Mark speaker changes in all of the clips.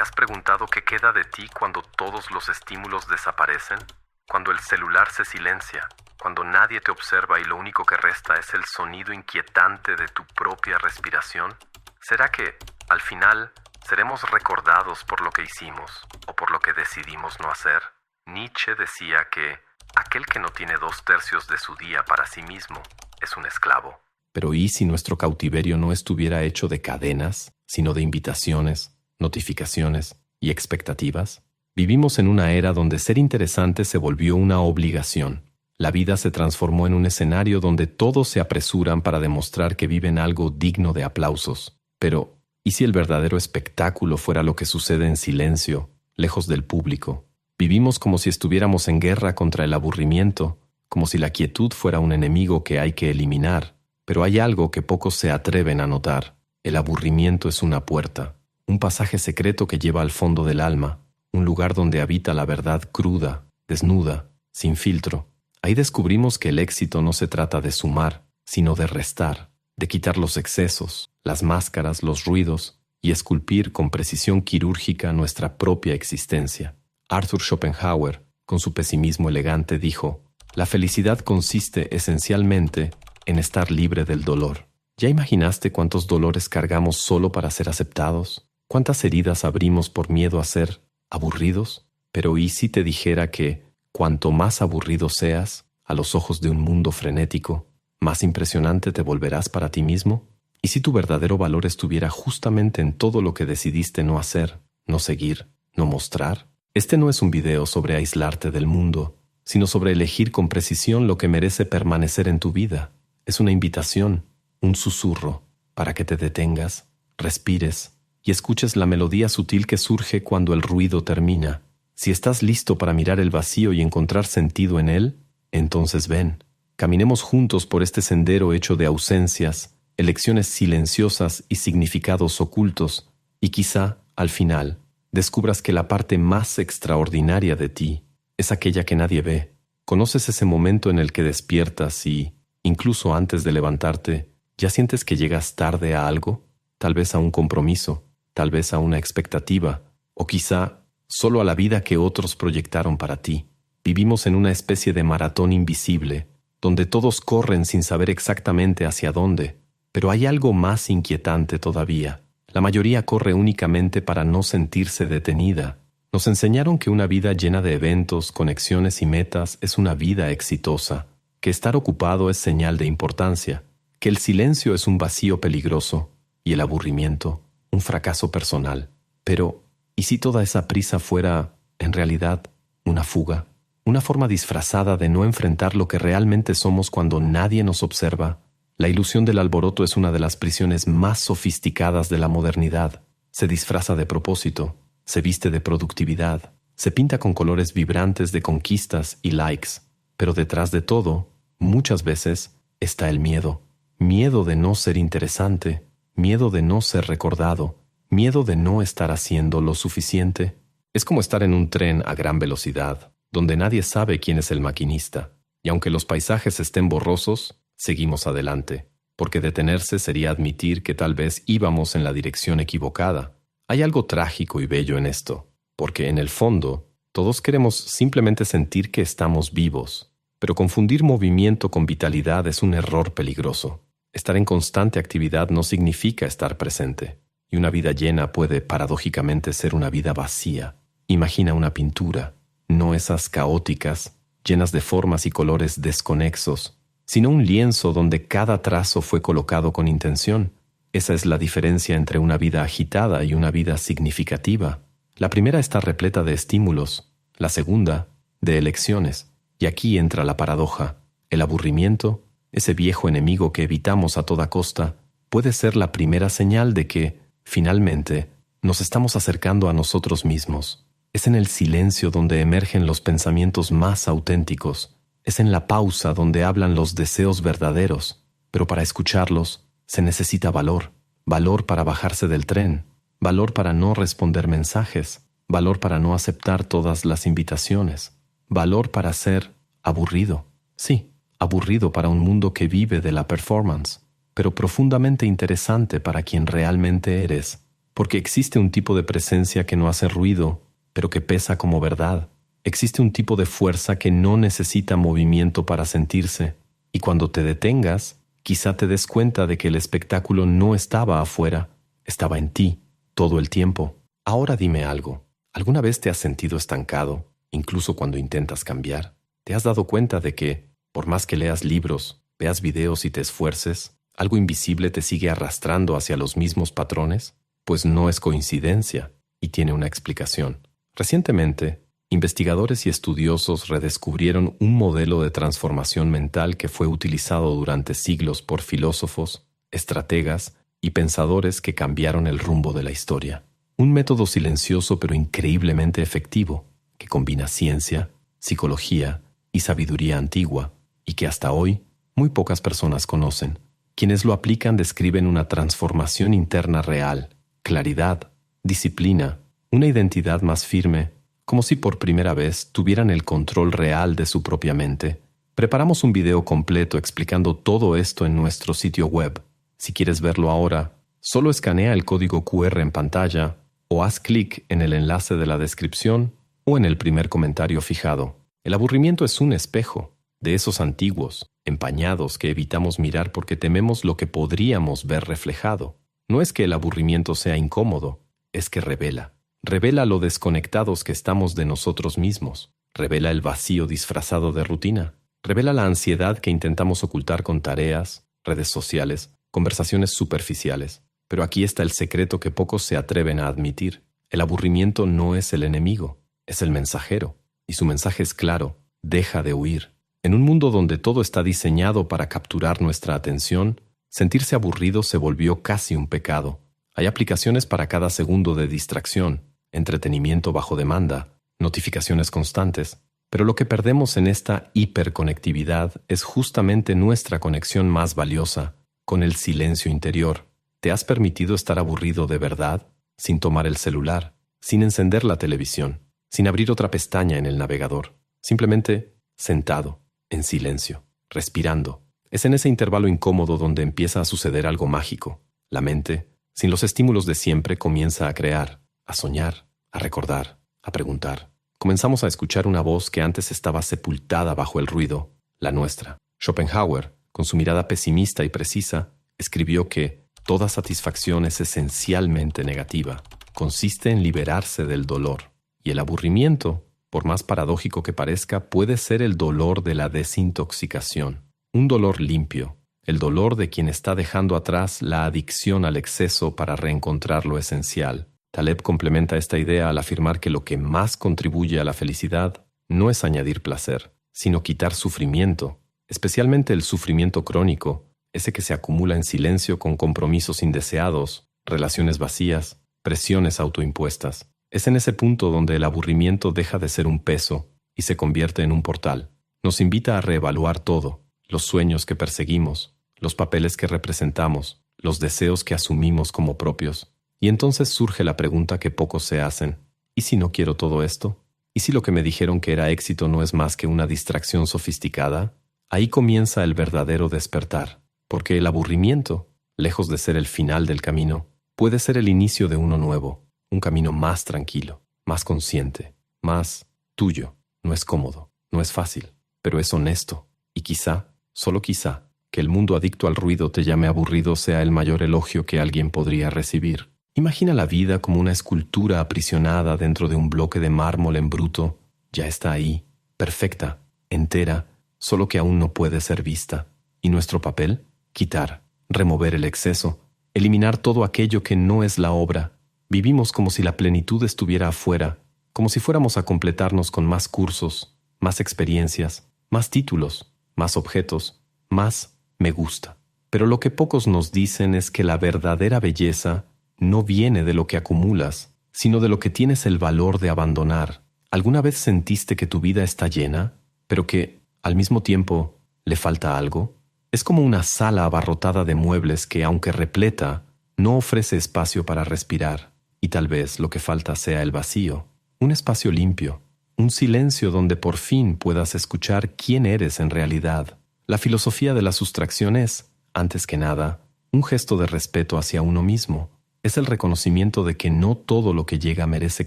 Speaker 1: ¿Te has preguntado qué queda de ti cuando todos los estímulos desaparecen? Cuando el celular se silencia, cuando nadie te observa y lo único que resta es el sonido inquietante de tu propia respiración. ¿Será que, al final, seremos recordados por lo que hicimos o por lo que decidimos no hacer? Nietzsche decía que aquel que no tiene 2/3 de su día para sí mismo es un esclavo.
Speaker 2: Pero ¿y si nuestro cautiverio no estuviera hecho de cadenas, sino de invitaciones, notificaciones y expectativas? Vivimos en una era donde ser interesante se volvió una obligación. La vida se transformó en un escenario donde todos se apresuran para demostrar que viven algo digno de aplausos. Pero, ¿y si el verdadero espectáculo fuera lo que sucede en silencio, lejos del público? Vivimos como si estuviéramos en guerra contra el aburrimiento, como si la quietud fuera un enemigo que hay que eliminar. Pero hay algo que pocos se atreven a notar. El aburrimiento es una puerta, un pasaje secreto que lleva al fondo del alma, un lugar donde habita la verdad cruda, desnuda, sin filtro. Ahí descubrimos que el éxito no se trata de sumar, sino de restar, de quitar los excesos, las máscaras, los ruidos, y esculpir con precisión quirúrgica nuestra propia existencia. Arthur Schopenhauer, con su pesimismo elegante, dijo: «La felicidad consiste esencialmente en estar libre del dolor». ¿Ya imaginaste cuántos dolores cargamos solo para ser aceptados? ¿Cuántas heridas abrimos por miedo a ser aburridos? Pero ¿y si te dijera que cuanto más aburrido seas, a los ojos de un mundo frenético, más impresionante te volverás para ti mismo? ¿Y si tu verdadero valor estuviera justamente en todo lo que decidiste no hacer, no seguir, no mostrar? Este no es un video sobre aislarte del mundo, sino sobre elegir con precisión lo que merece permanecer en tu vida. Es una invitación, un susurro, para que te detengas, respires y escuches la melodía sutil que surge cuando el ruido termina. Si estás listo para mirar el vacío y encontrar sentido en él, entonces ven. Caminemos juntos por este sendero hecho de ausencias, elecciones silenciosas y significados ocultos, y quizá, al final, descubras que la parte más extraordinaria de ti es aquella que nadie ve. ¿Conoces ese momento en el que despiertas y, incluso antes de levantarte, ya sientes que llegas tarde a algo? Tal vez a un compromiso, tal vez a una expectativa, o quizá solo a la vida que otros proyectaron para ti. Vivimos en una especie de maratón invisible, donde todos corren sin saber exactamente hacia dónde. Pero hay algo más inquietante todavía. La mayoría corre únicamente para no sentirse detenida. Nos enseñaron que una vida llena de eventos, conexiones y metas es una vida exitosa, que estar ocupado es señal de importancia, que el silencio es un vacío peligroso y el aburrimiento un fracaso personal. Pero, ¿y si toda esa prisa fuera, en realidad, una fuga? Una forma disfrazada de no enfrentar lo que realmente somos cuando nadie nos observa. La ilusión del alboroto es una de las prisiones más sofisticadas de la modernidad. Se disfraza de propósito, se viste de productividad, se pinta con colores vibrantes de conquistas y likes. Pero detrás de todo, muchas veces, está el miedo. Miedo de no ser interesante, miedo de no ser recordado, miedo de no estar haciendo lo suficiente. Es como estar en un tren a gran velocidad, donde nadie sabe quién es el maquinista. Y aunque los paisajes estén borrosos, seguimos adelante, porque detenerse sería admitir que tal vez íbamos en la dirección equivocada. Hay algo trágico y bello en esto, porque en el fondo, todos queremos simplemente sentir que estamos vivos, pero confundir movimiento con vitalidad es un error peligroso. Estar en constante actividad no significa estar presente, y una vida llena puede paradójicamente ser una vida vacía. Imagina una pintura, no esas caóticas, llenas de formas y colores desconexos, sino un lienzo donde cada trazo fue colocado con intención. Esa es la diferencia entre una vida agitada y una vida significativa. La primera está repleta de estímulos, la segunda, de elecciones. Y aquí entra la paradoja. El aburrimiento, ese viejo enemigo que evitamos a toda costa, puede ser la primera señal de que, finalmente, nos estamos acercando a nosotros mismos. Es en el silencio donde emergen los pensamientos más auténticos. Es en la pausa donde hablan los deseos verdaderos. Pero para escucharlos, se necesita valor. Valor para bajarse del tren. Valor para no responder mensajes. Valor para no aceptar todas las invitaciones. Valor para ser aburrido. Sí, aburrido para un mundo que vive de la performance, pero profundamente interesante para quien realmente eres. Porque existe un tipo de presencia que no hace ruido, pero que pesa como verdad. Existe un tipo de fuerza que no necesita movimiento para sentirse, y cuando te detengas, quizá te des cuenta de que el espectáculo no estaba afuera, estaba en ti, todo el tiempo. Ahora dime algo. ¿Alguna vez te has sentido estancado, incluso cuando intentas cambiar? ¿Te has dado cuenta de que, por más que leas libros, veas videos y te esfuerces, algo invisible te sigue arrastrando hacia los mismos patrones? Pues no es coincidencia, y tiene una explicación. Recientemente, investigadores y estudiosos redescubrieron un modelo de transformación mental que fue utilizado durante siglos por filósofos, estrategas y pensadores que cambiaron el rumbo de la historia. Un método silencioso pero increíblemente efectivo, que combina ciencia, psicología y sabiduría antigua, y que hasta hoy muy pocas personas conocen. Quienes lo aplican describen una transformación interna real, claridad, disciplina, una identidad más firme, como si por primera vez tuvieran el control real de su propia mente. Preparamos un video completo explicando todo esto en nuestro sitio web. Si quieres verlo ahora, solo escanea el código QR en pantalla o haz clic en el enlace de la descripción o en el primer comentario fijado. El aburrimiento es un espejo, de esos antiguos, empañados que evitamos mirar porque tememos lo que podríamos ver reflejado. No es que el aburrimiento sea incómodo, es que revela. Revela lo desconectados que estamos de nosotros mismos. Revela el vacío disfrazado de rutina. Revela la ansiedad que intentamos ocultar con tareas, redes sociales, conversaciones superficiales. Pero aquí está el secreto que pocos se atreven a admitir. El aburrimiento no es el enemigo, es el mensajero. Y su mensaje es claro: deja de huir. En un mundo donde todo está diseñado para capturar nuestra atención, sentirse aburrido se volvió casi un pecado. Hay aplicaciones para cada segundo de distracción, entretenimiento bajo demanda, notificaciones constantes, pero lo que perdemos en esta hiperconectividad es justamente nuestra conexión más valiosa, con el silencio interior. ¿Te has permitido estar aburrido de verdad, sin tomar el celular, sin encender la televisión, sin abrir otra pestaña en el navegador, simplemente sentado, en silencio, respirando? Es en ese intervalo incómodo donde empieza a suceder algo mágico. La mente, sin los estímulos de siempre, comienza a crear, a soñar, a recordar, a preguntar. Comenzamos a escuchar una voz que antes estaba sepultada bajo el ruido, la nuestra. Schopenhauer, con su mirada pesimista y precisa, escribió que toda satisfacción es esencialmente negativa. Consiste en liberarse del dolor. Y el aburrimiento, por más paradójico que parezca, puede ser el dolor de la desintoxicación. Un dolor limpio, el dolor de quien está dejando atrás la adicción al exceso para reencontrar lo esencial. Taleb complementa esta idea al afirmar que lo que más contribuye a la felicidad no es añadir placer, sino quitar sufrimiento, especialmente el sufrimiento crónico, ese que se acumula en silencio con compromisos indeseados, relaciones vacías, presiones autoimpuestas. Es en ese punto donde el aburrimiento deja de ser un peso y se convierte en un portal. Nos invita a reevaluar todo: los sueños que perseguimos, los papeles que representamos, los deseos que asumimos como propios. Y entonces surge la pregunta que pocos se hacen: ¿y si no quiero todo esto? ¿Y si lo que me dijeron que era éxito no es más que una distracción sofisticada? Ahí comienza el verdadero despertar, porque el aburrimiento, lejos de ser el final del camino, puede ser el inicio de uno nuevo, un camino más tranquilo, más consciente, más tuyo. No es cómodo, no es fácil, pero es honesto. Y quizá, solo quizá, que el mundo adicto al ruido te llame aburrido sea el mayor elogio que alguien podría recibir. Imagina la vida como una escultura aprisionada dentro de un bloque de mármol en bruto. Ya está ahí, perfecta, entera, solo que aún no puede ser vista. ¿Y nuestro papel? Quitar, remover el exceso, eliminar todo aquello que no es la obra. Vivimos como si la plenitud estuviera afuera, como si fuéramos a completarnos con más cursos, más experiencias, más títulos, más objetos, más me gusta. Pero lo que pocos nos dicen es que la verdadera belleza no viene de lo que acumulas, sino de lo que tienes el valor de abandonar. ¿Alguna vez sentiste que tu vida está llena, pero que, al mismo tiempo, le falta algo? Es como una sala abarrotada de muebles que, aunque repleta, no ofrece espacio para respirar. Y tal vez lo que falta sea el vacío, un espacio limpio, un silencio donde por fin puedas escuchar quién eres en realidad. La filosofía de la sustracción es, antes que nada, un gesto de respeto hacia uno mismo. Es el reconocimiento de que no todo lo que llega merece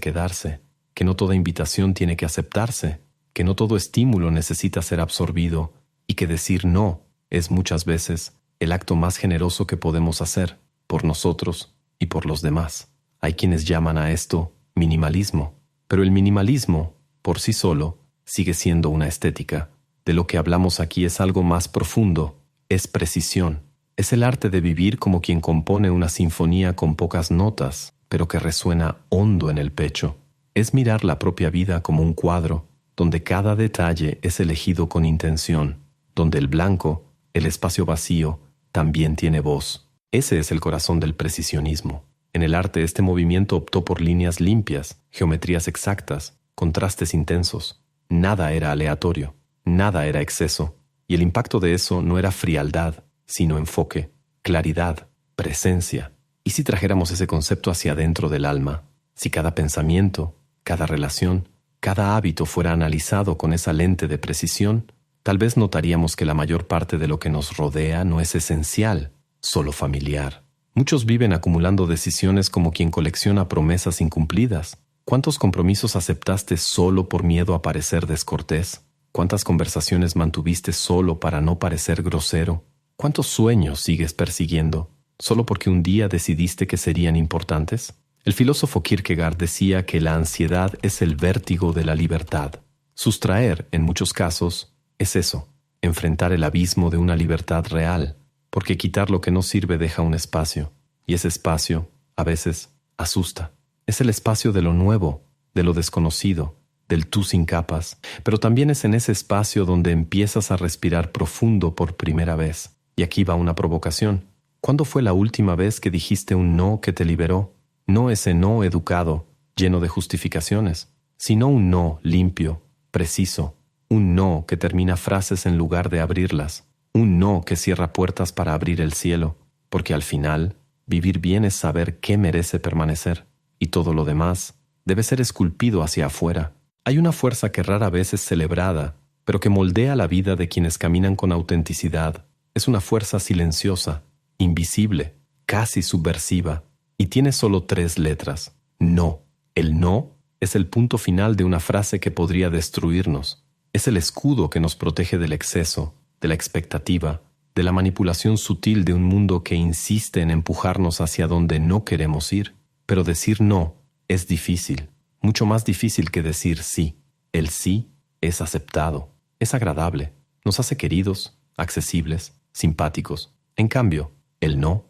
Speaker 2: quedarse, que no toda invitación tiene que aceptarse, que no todo estímulo necesita ser absorbido y que decir no es muchas veces el acto más generoso que podemos hacer por nosotros y por los demás. Hay quienes llaman a esto minimalismo, pero el minimalismo, por sí solo, sigue siendo una estética. De lo que hablamos aquí es algo más profundo, es precisión. Es el arte de vivir como quien compone una sinfonía con pocas notas, pero que resuena hondo en el pecho. Es mirar la propia vida como un cuadro, donde cada detalle es elegido con intención, donde el blanco, el espacio vacío, también tiene voz. Ese es el corazón del precisionismo. En el arte este movimiento optó por líneas limpias, geometrías exactas, contrastes intensos. Nada era aleatorio, nada era exceso, y el impacto de eso no era frialdad, sino enfoque, claridad, presencia. ¿Y si trajéramos ese concepto hacia adentro del alma? Si cada pensamiento, cada relación, cada hábito fuera analizado con esa lente de precisión, tal vez notaríamos que la mayor parte de lo que nos rodea no es esencial, solo familiar. Muchos viven acumulando decisiones como quien colecciona promesas incumplidas. ¿Cuántos compromisos aceptaste solo por miedo a parecer descortés? ¿Cuántas conversaciones mantuviste solo para no parecer grosero? ¿Cuántos sueños sigues persiguiendo solo porque un día decidiste que serían importantes? El filósofo Kierkegaard decía que la ansiedad es el vértigo de la libertad. Sustraer, en muchos casos, es eso, enfrentar el abismo de una libertad real, porque quitar lo que no sirve deja un espacio, y ese espacio, a veces, asusta. Es el espacio de lo nuevo, de lo desconocido, del tú sin capas, pero también es en ese espacio donde empiezas a respirar profundo por primera vez. Y aquí va una provocación. ¿Cuándo fue la última vez que dijiste un no que te liberó? No ese no educado, lleno de justificaciones, sino un no limpio, preciso, un no que termina frases en lugar de abrirlas, un no que cierra puertas para abrir el cielo, porque al final, vivir bien es saber qué merece permanecer, y todo lo demás debe ser esculpido hacia afuera. Hay una fuerza que rara vez es celebrada, pero que moldea la vida de quienes caminan con autenticidad. Es una fuerza silenciosa, invisible, casi subversiva, y tiene solo 3 letras. No. El no es el punto final de una frase que podría destruirnos. Es el escudo que nos protege del exceso, de la expectativa, de la manipulación sutil de un mundo que insiste en empujarnos hacia donde no queremos ir. Pero decir no es difícil, mucho más difícil que decir sí. El sí es aceptado, es agradable, nos hace queridos, accesibles, simpáticos. En cambio, el no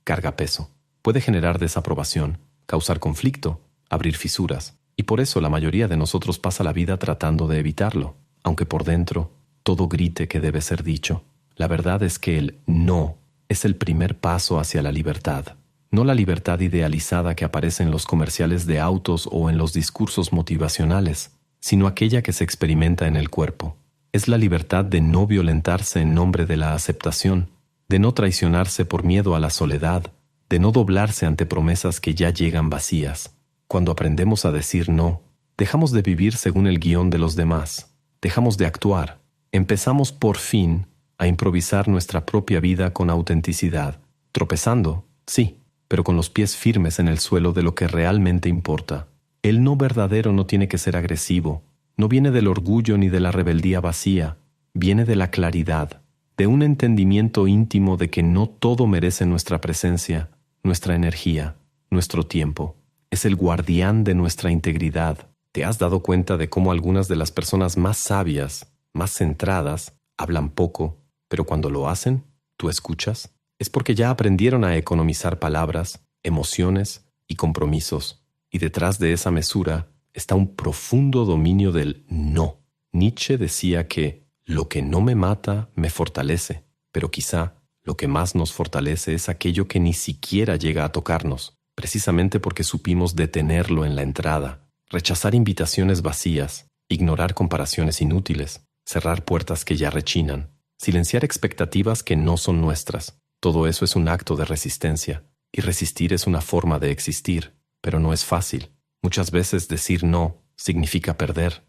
Speaker 2: carga peso. Puede generar desaprobación, causar conflicto, abrir fisuras. Y por eso la mayoría de nosotros pasa la vida tratando de evitarlo, aunque por dentro todo grite que debe ser dicho. La verdad es que el no es el primer paso hacia la libertad. No la libertad idealizada que aparece en los comerciales de autos o en los discursos motivacionales, sino aquella que se experimenta en el cuerpo. Es la libertad de no violentarse en nombre de la aceptación, de no traicionarse por miedo a la soledad, de no doblarse ante promesas que ya llegan vacías. Cuando aprendemos a decir no, dejamos de vivir según el guión de los demás, dejamos de actuar, empezamos por fin a improvisar nuestra propia vida con autenticidad, tropezando, sí, pero con los pies firmes en el suelo de lo que realmente importa. El no verdadero no tiene que ser agresivo, no viene del orgullo ni de la rebeldía vacía, viene de la claridad, de un entendimiento íntimo de que no todo merece nuestra presencia, nuestra energía, nuestro tiempo. Es el guardián de nuestra integridad. ¿Te has dado cuenta de cómo algunas de las personas más sabias, más centradas, hablan poco, pero cuando lo hacen, tú escuchas? Es porque ya aprendieron a economizar palabras, emociones y compromisos. Y detrás de esa mesura está un profundo dominio del no. Nietzsche decía que lo que no me mata me fortalece, pero quizá lo que más nos fortalece es aquello que ni siquiera llega a tocarnos, precisamente porque supimos detenerlo en la entrada, rechazar invitaciones vacías, ignorar comparaciones inútiles, cerrar puertas que ya rechinan, silenciar expectativas que no son nuestras. Todo eso es un acto de resistencia, y resistir es una forma de existir, pero no es fácil. Muchas veces decir no significa perder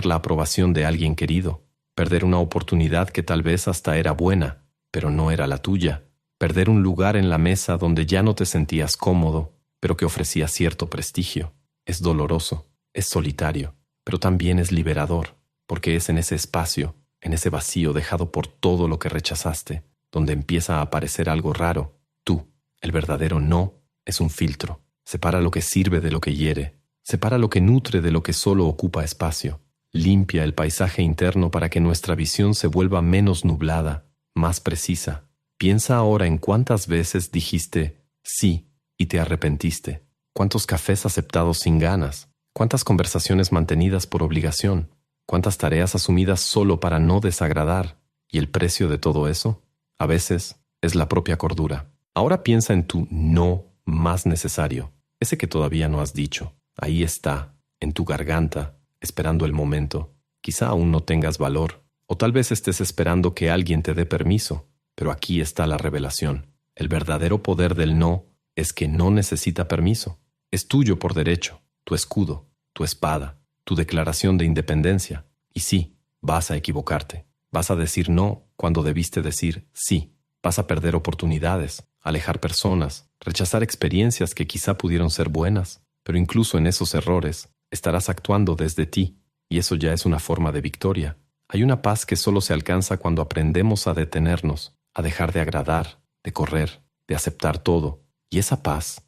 Speaker 2: la aprobación de alguien querido, perder una oportunidad que tal vez hasta era buena, pero no era la tuya, perder un lugar en la mesa donde ya no te sentías cómodo, pero que ofrecía cierto prestigio. Es doloroso, es solitario, pero también es liberador, porque es en ese espacio, en ese vacío dejado por todo lo que rechazaste, donde empieza a aparecer algo raro. Tú, el verdadero no, es un filtro. Separa lo que sirve de lo que hiere. Separa lo que nutre de lo que solo ocupa espacio. Limpia el paisaje interno para que nuestra visión se vuelva menos nublada, más precisa. Piensa ahora en cuántas veces dijiste sí y te arrepentiste. Cuántos cafés aceptados sin ganas. Cuántas conversaciones mantenidas por obligación. Cuántas tareas asumidas solo para no desagradar. ¿Y el precio de todo eso? A veces es la propia cordura. Ahora piensa en tu no más necesario, ese que todavía no has dicho. Ahí está, en tu garganta, esperando el momento. Quizá aún no tengas valor, o tal vez estés esperando que alguien te dé permiso, pero aquí está la revelación. El verdadero poder del no es que no necesita permiso. Es tuyo por derecho, tu escudo, tu espada, tu declaración de independencia. Y sí, vas a equivocarte. Vas a decir no cuando debiste decir sí. Vas a perder oportunidades, alejar personas, rechazar experiencias que quizá pudieron ser buenas, pero incluso en esos errores estarás actuando desde ti, y eso ya es una forma de victoria. Hay una paz que solo se alcanza cuando aprendemos a detenernos, a dejar de agradar, de correr, de aceptar todo. Y esa paz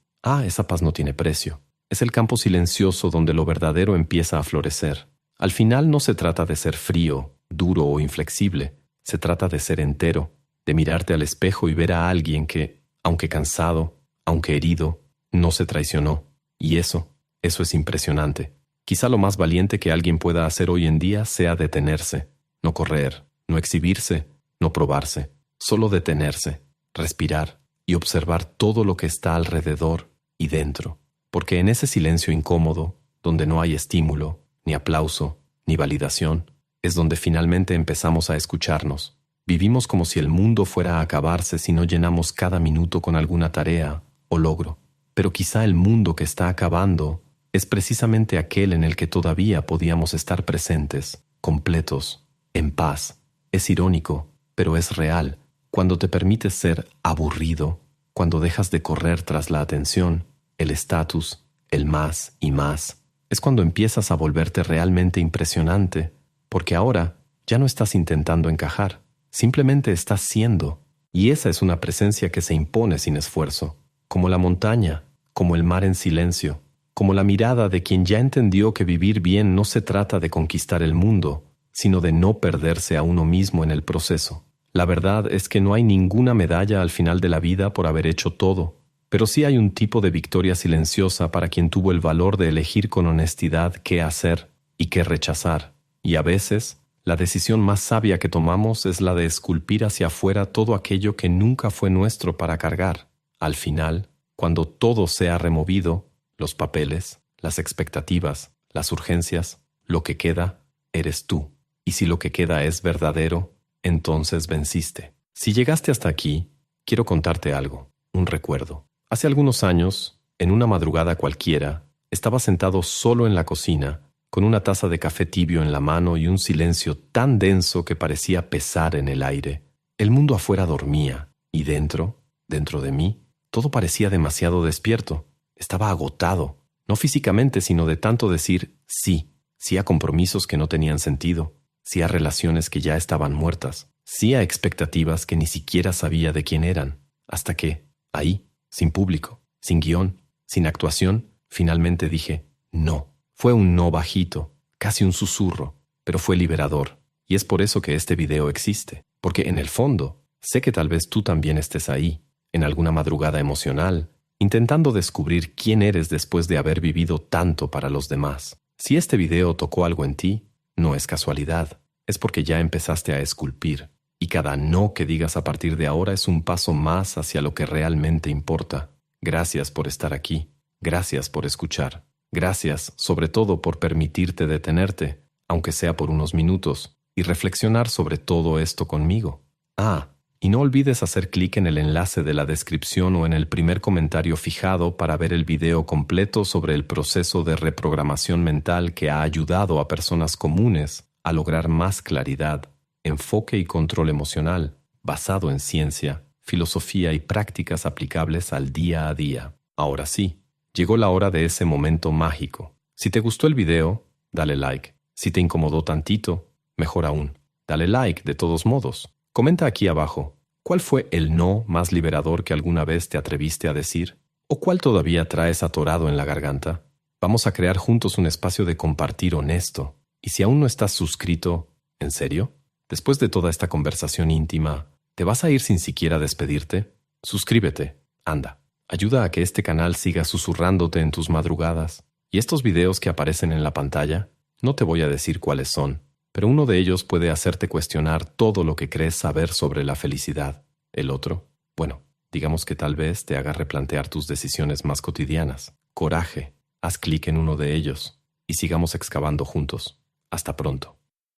Speaker 2: no tiene precio. Es el campo silencioso donde lo verdadero empieza a florecer. Al final no se trata de ser frío, duro o inflexible. Se trata de ser entero, de mirarte al espejo y ver a alguien que, aunque cansado, aunque herido, no se traicionó. Y eso es impresionante. Quizá lo más valiente que alguien pueda hacer hoy en día sea detenerse, no correr, no exhibirse, no probarse, solo detenerse, respirar y observar todo lo que está alrededor y dentro. Porque en ese silencio incómodo, donde no hay estímulo, ni aplauso, ni validación, es donde finalmente empezamos a escucharnos. Vivimos como si el mundo fuera a acabarse si no llenamos cada minuto con alguna tarea o logro. Pero quizá el mundo que está acabando es precisamente aquel en el que todavía podíamos estar presentes, completos, en paz. Es irónico, pero es real. Cuando te permites ser aburrido, cuando dejas de correr tras la atención, el estatus, el más y más, es cuando empiezas a volverte realmente impresionante, porque ahora ya no estás intentando encajar, simplemente estás siendo, y esa es una presencia que se impone sin esfuerzo, como la montaña, como el mar en silencio, como la mirada de quien ya entendió que vivir bien no se trata de conquistar el mundo, sino de no perderse a uno mismo en el proceso. La verdad es que no hay ninguna medalla al final de la vida por haber hecho todo, pero sí hay un tipo de victoria silenciosa para quien tuvo el valor de elegir con honestidad qué hacer y qué rechazar. Y a veces, la decisión más sabia que tomamos es la de esculpir hacia afuera todo aquello que nunca fue nuestro para cargar. Al final, cuando todo sea removido, los papeles, las expectativas, las urgencias, lo que queda, eres tú. Y si lo que queda es verdadero, entonces venciste. Si llegaste hasta aquí, quiero contarte algo, un recuerdo. Hace algunos años, en una madrugada cualquiera, estaba sentado solo en la cocina, con una taza de café tibio en la mano y un silencio tan denso que parecía pesar en el aire. El mundo afuera dormía, y dentro de mí, todo parecía demasiado despierto. Estaba agotado, no físicamente, sino de tanto decir sí a compromisos que no tenían sentido, sí a relaciones que ya estaban muertas, sí a expectativas que ni siquiera sabía de quién eran, hasta que, ahí, sin público, sin guión, sin actuación, finalmente dije no. Fue un no bajito, casi un susurro, pero fue liberador. Y es por eso que este video existe, porque en el fondo, sé que tal vez tú también estés ahí, en alguna madrugada emocional, intentando descubrir quién eres después de haber vivido tanto para los demás. Si este video tocó algo en ti, no es casualidad, es porque ya empezaste a esculpir, y cada no que digas a partir de ahora es un paso más hacia lo que realmente importa. Gracias por estar aquí, gracias por escuchar, gracias sobre todo por permitirte detenerte, aunque sea por unos minutos, y reflexionar sobre todo esto conmigo. Y no olvides hacer clic en el enlace de la descripción o en el primer comentario fijado para ver el video completo sobre el proceso de reprogramación mental que ha ayudado a personas comunes a lograr más claridad, enfoque y control emocional, basado en ciencia, filosofía y prácticas aplicables al día a día. Ahora sí, llegó la hora de ese momento mágico. Si te gustó el video, dale like. Si te incomodó tantito, mejor aún, dale like de todos modos. Comenta aquí abajo, ¿cuál fue el no más liberador que alguna vez te atreviste a decir? ¿O cuál todavía traes atorado en la garganta? Vamos a crear juntos un espacio de compartir honesto. Y si aún no estás suscrito, ¿en serio? Después de toda esta conversación íntima, ¿te vas a ir sin siquiera despedirte? Suscríbete. Anda. Ayuda a que este canal siga susurrándote en tus madrugadas. Y estos videos que aparecen en la pantalla, no te voy a decir cuáles son, pero uno de ellos puede hacerte cuestionar todo lo que crees saber sobre la felicidad. El otro, bueno, digamos que tal vez te haga replantear tus decisiones más cotidianas. Coraje. Haz clic en uno de ellos y sigamos excavando juntos. Hasta pronto.